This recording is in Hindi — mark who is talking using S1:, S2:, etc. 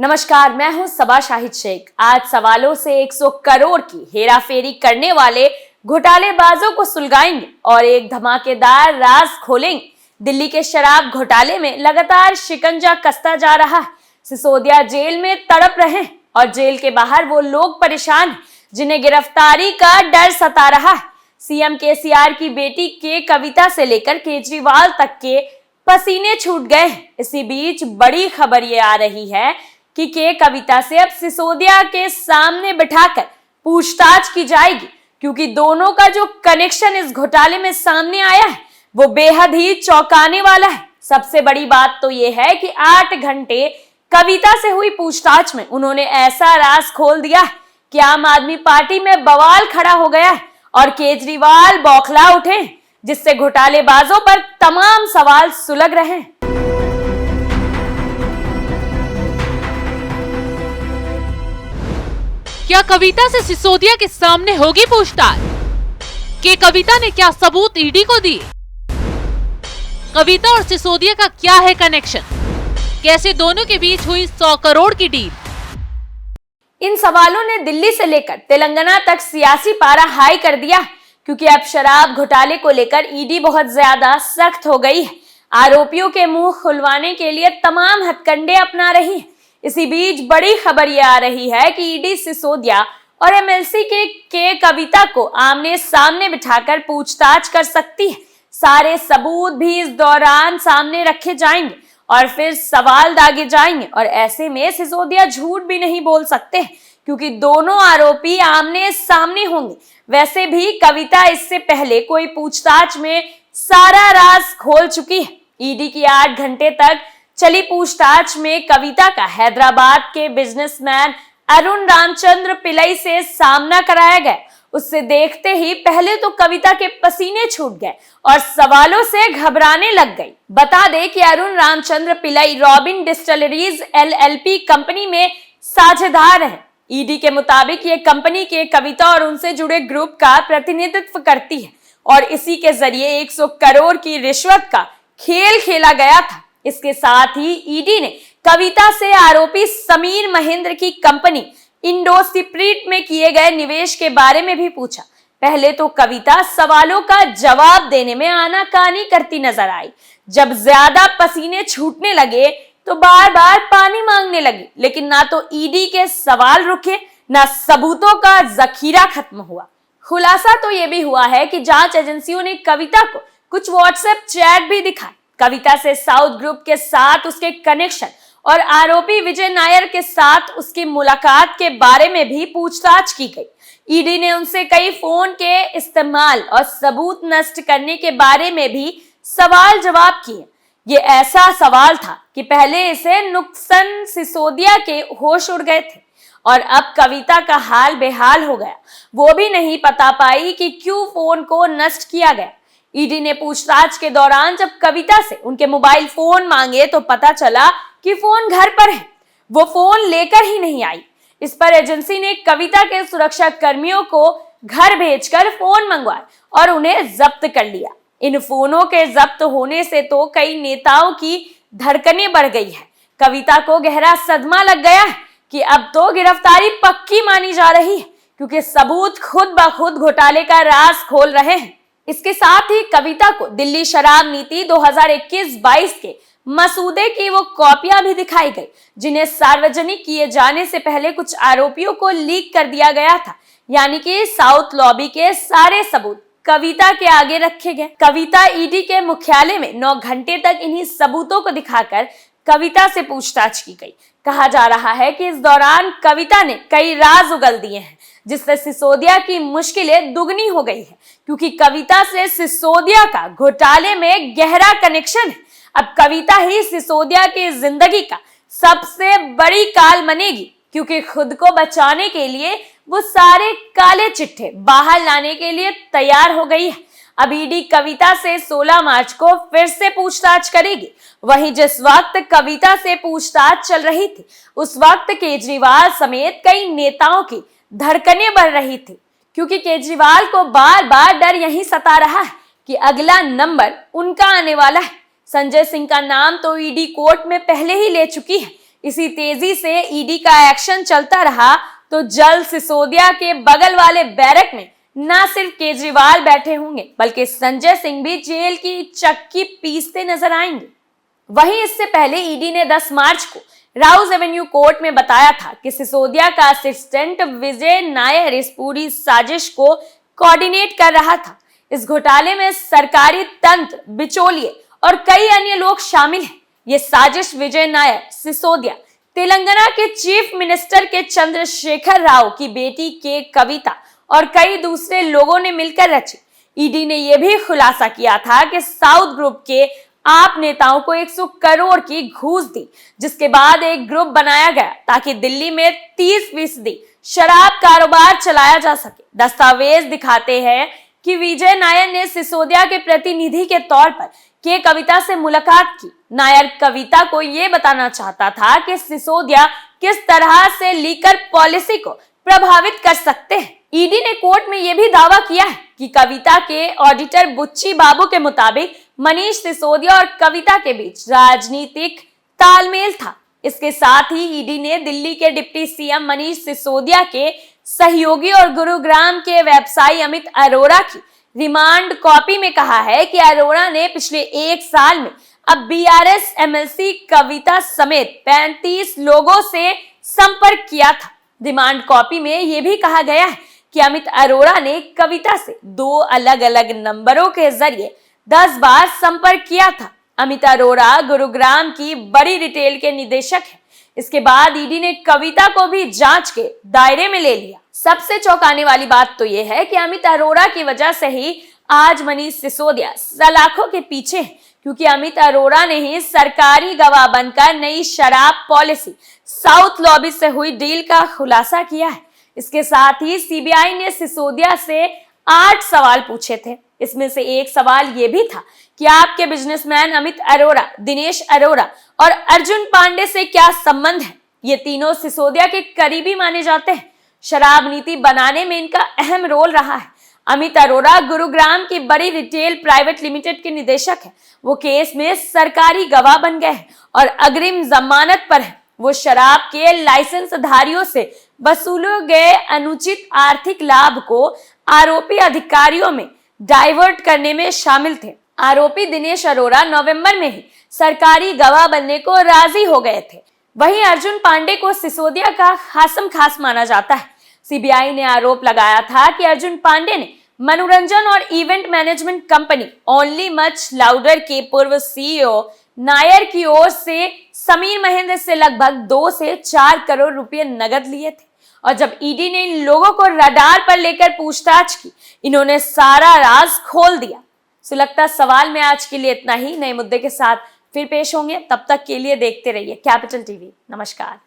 S1: नमस्कार, मैं हूं सबा शाहिद शेख। आज सवालों से 100 करोड़ की हेराफेरी करने वाले घोटालेबाजों को सुलगाएंगे और एक धमाकेदार राज खोलेंगे। दिल्ली के शराब घोटाले में लगातार शिकंजा कसता जा रहा है। सिसोदिया जेल में तड़प रहे हैं और जेल के बाहर वो लोग परेशान हैं जिन्हें गिरफ्तारी का डर सता रहा है। सीएम केसीआर की बेटी के कविता से लेकर केजरीवाल तक के पसीने छूट गए। इसी बीच बड़ी खबर ये आ रही है कि के कविता से अब सिसोदिया के सामने बिठाकर पूछताछ की जाएगी, क्योंकि दोनों का जो कनेक्शन इस घोटाले में सामने आया है वो बेहद ही चौंकाने वाला है। सबसे बड़ी बात तो ये है कि 8 घंटे कविता से हुई पूछताछ में उन्होंने ऐसा राज खोल दिया है कि आम आदमी पार्टी में बवाल खड़ा हो गया है और केजरीवाल बौखला उठे, जिससे घोटालेबाजों पर तमाम सवाल सुलग रहे हैं।
S2: क्या कविता से सिसोदिया के सामने होगी पूछताछ? कि कविता ने क्या सबूत ईडी को दिए? कविता और सिसोदिया का क्या है कनेक्शन? कैसे दोनों के बीच हुई 100 करोड़ की डील?
S1: इन सवालों ने दिल्ली से लेकर तेलंगाना तक सियासी पारा हाई कर दिया, क्योंकि अब शराब घोटाले को लेकर ईडी बहुत ज्यादा सख्त हो गई है। आरोपियों के मुंह खुलवाने के लिए तमाम हथकंडे अपना रही है। इसी बीच बड़ी खबर यह आ रही है कि ईडी सिसोदिया और एमएलसी के कविता को आमने सामने बिठाकर पूछताछ कर सकती है। सारे सबूत भी इस दौरान सामने रखे जाएंगे और फिर सवाल दागे जाएंगे, और ऐसे में सिसोदिया झूठ भी नहीं बोल सकते क्योंकि दोनों आरोपी आमने सामने होंगे। वैसे भी कविता इससे पहले कोई पूछताछ में सारा राज खोल चुकी है। ईडी की 8 घंटे तक चली पूछताछ में कविता का हैदराबाद के बिजनेसमैन अरुण रामचंद्र पिल्लई से सामना कराया गया। उससे देखते ही पहले तो कविता के पसीने छूट गए और सवालों से घबराने लग गई। बता दें कि Arun Ramchandra Pillai robin distilleries LLP company में साझेदार है। ईडी के मुताबिक ये कंपनी के कविता और उनसे जुड़े ग्रुप का प्रतिनिधित्व करती है और इसी के जरिए 100 करोड़ की रिश्वत का खेल खेला गया था। इसके साथ ही ईडी ने कविता से आरोपी समीर महेंद्र की कंपनी इंडोसिप्रीट में किए गए निवेश के बारे में भी पूछा। पहले तो कविता सवालों का जवाब देने में आनाकानी करती नजर आई। जब ज्यादा पसीने छूटने लगे तो बार बार पानी मांगने लगी, लेकिन ना तो ईडी के सवाल रुके ना सबूतों का जखीरा खत्म हुआ। खुलासा तो यह भी हुआ है कि जांच एजेंसियों ने कविता को कुछ व्हाट्सएप चैट भी दिखाए। कविता से साउथ ग्रुप के साथ उसके कनेक्शन और आरोपी विजय नायर के साथ उसकी मुलाकात के बारे में भी पूछताछ की गई। ईडी ने उनसे कई फोन के इस्तेमाल और सबूत नष्ट करने के बारे में भी सवाल जवाब किए। ये ऐसा सवाल था कि पहले इसे नुकसान सिसोदिया के होश उड़ गए थे और अब कविता का हाल बेहाल हो गया। वो भी नहीं पता पाई कि क्यों फोन को नष्ट किया गया। ईडी ने पूछताछ के दौरान जब कविता से उनके मोबाइल फोन मांगे तो पता चला कि फोन घर पर है। वो फोन लेकर ही नहीं आई। इस पर एजेंसी ने कविता के सुरक्षा कर्मियों को घर भेजकर फोन मंगवाए और उन्हें जब्त कर लिया। इन फोनों के जब्त होने से तो कई नेताओं की धड़कनें बढ़ गई है। कविता को गहरा सदमा लग गया है कि अब तो गिरफ्तारी पक्की मानी जा रही है, क्योंकि सबूत खुद ब खुद घोटाले का राज खोल रहे हैं। इसके साथ ही कविता को दिल्ली शराब नीति 2021-22 के मसूदे की वो कॉपियां भी दिखाई गई, जिन्हें सार्वजनिक किए जाने से पहले कुछ आरोपियों को लीक कर दिया गया था। यानी कि साउथ लॉबी के सारे सबूत कविता के आगे रखे गए। कविता ईडी के मुख्यालय में 9 घंटे तक इन्हीं सबूतों को दिखाकर कविता से पूछताछ की गई। कहा जा रहा है कि इस दौरान कविता ने कई राज उगल दिए हैं, जिससे सिसोदिया की मुश्किलें दुगनी हो गई है, क्योंकि कविता से सिसोदिया का घोटाले में गहरा कनेक्शन है। अब कविता ही सिसोदिया की जिंदगी का सबसे बड़ी काल बनेगी, क्योंकि खुद को बचाने के लिए वो सारे काले चिट्ठे बाहर लाने के लिए तैयार हो गई है। अब ईडी कविता से 16 मार्च को फिर से पूछताछ करेगी। वहीं जिस वक्त कविता से पूछताछ चल रही थी, उस वक्त केजरीवाल समेत कई नेताओं की धड़कनें बढ़ रही थी, क्योंकि केजरीवाल को बार बार डर यही सता रहा है कि अगला नंबर उनका आने वाला है। संजय सिंह का नाम तो ईडी कोर्ट में पहले ही ले चुकी है। इसी तेजी से ईडी का एक्शन चलता रहा तो जल्द सिसोदिया के बगल वाले बैरक में न सिर्फ केजरीवाल बैठे होंगे बल्कि संजय सिंह भी जेल की चक्की पीसते नजर आएंगे। वहीं इससे पहले ईडी ने 10 मार्च को राउज एवेन्यू कोर्ट में बताया था कि सिसोदिया का असिस्टेंट विजय नायर इस पूरी साजिश को कोऑर्डिनेट कर रहा था। इस घोटाले में सरकारी तंत्र, बिचौलिए और कई अन्य लोग शामिल हैं। ये साजिश विजय नायर, सिसोदिया, तेलंगाना के चीफ मिनिस्टर के चंद्रशेखर राव की बेटी के कविता और कई दूसरे लोगों ने मिलकर रची। ईडी ने यह भी खुलासा किया था कि साउथ ग्रुप के आप नेताओं को 100 करोड़ की घूस दी, जिसके बाद एक ग्रुप बनाया गया ताकि दिल्ली में 30% शराब कारोबार चलाया जा सके। दस्तावेज दिखाते हैं कि विजय नायर ने सिसोदिया के प्रतिनिधि के तौर पर के कविता से मुलाकात की। नायर कविता को यह बताना चाहता था कि सिसोदिया किस तरह से लीकर पॉलिसी को प्रभावित कर सकते हैं। ईडी ने कोर्ट में यह भी दावा किया है कि कविता के ऑडिटर बुच्ची बाबू के मुताबिक मनीष सिसोदिया और कविता के बीच राजनीतिक तालमेल था। इसके साथ ही ईडी ने दिल्ली के डिप्टी सीएम मनीष सिसोदिया के सहयोगी और गुरुग्राम के व्यवसायी अमित अरोड़ा की रिमांड कॉपी में कहा है कि अरोड़ा ने पिछले 1 साल में अब बीआरएस एमएलसी कविता समेत 35 लोगों से संपर्क किया था। रिमांड कॉपी में यह भी कहा गया है कि अमित अरोड़ा ने कविता से 2 अलग-अलग नंबरों के जरिए 10 बार संपर्क किया था। अमित अरोड़ा गुरुग्राम की बड़ी रिटेल के निदेशक हैं। इसके बाद ईडी ने कविता को भी जांच के दायरे में ले लिया। सबसे चौंकाने वाली बात तो यह है कि अमित अरोड़ा की वजह से ही आज मनीष सिसोदिया सलाखों के पीछे है, क्योंकि अमित अरोड़ा ने ही सरकारी गवाह बनकर नई शराब पॉलिसी साउथ लॉबी से हुई डील का खुलासा किया है। इसके साथ ही सीबीआई ने सिसोदिया से 8 सवाल पूछे थे। इसमें से एक सवाल यह भी था कि आपके बिजनेसमैन अमित अरोड़ा, दिनेश अरोड़ा और अर्जुन पांडे से क्या संबंध है। ये तीनों सिसोदिया के करीबी माने जाते हैं। शराब नीति बनाने में इनका अहम रोल रहा है। अमित अरोड़ा गुरुग्राम की बड़ी रिटेल प्राइवेट लिमिटेड के निदेशक है। वो केस में सरकारी गवाह बन गए हैं और अग्रिम जमानत पर है। वो शराब के लाइसेंसधारियों से वसूले गए अनुचित आर्थिक लाभ को आरोपी अधिकारियों में डाइवर्ट करने में शामिल थे। आरोपी दिनेश अरोड़ा नवंबर में ही सरकारी गवाह बनने को राजी हो गए थे। वहीं अर्जुन पांडे को सिसोदिया का खासम खास माना जाता है। सीबीआई ने आरोप लगाया था कि अर्जुन पांडे ने मनोरंजन और event management company only much louder के पूर्व सीईओ नायर की ओर से समीर महेंद्र से लगभग 2 से 4 करोड़ रुपए नगद लिए थे। और जब ईडी ने इन लोगों को रडार पर लेकर पूछताछ की, इन्होंने सारा राज खोल दिया। सुलगता सवाल में आज के लिए इतना ही। नए मुद्दे के साथ फिर पेश होंगे। तब तक के लिए देखते रहिए कैपिटल टीवी। नमस्कार।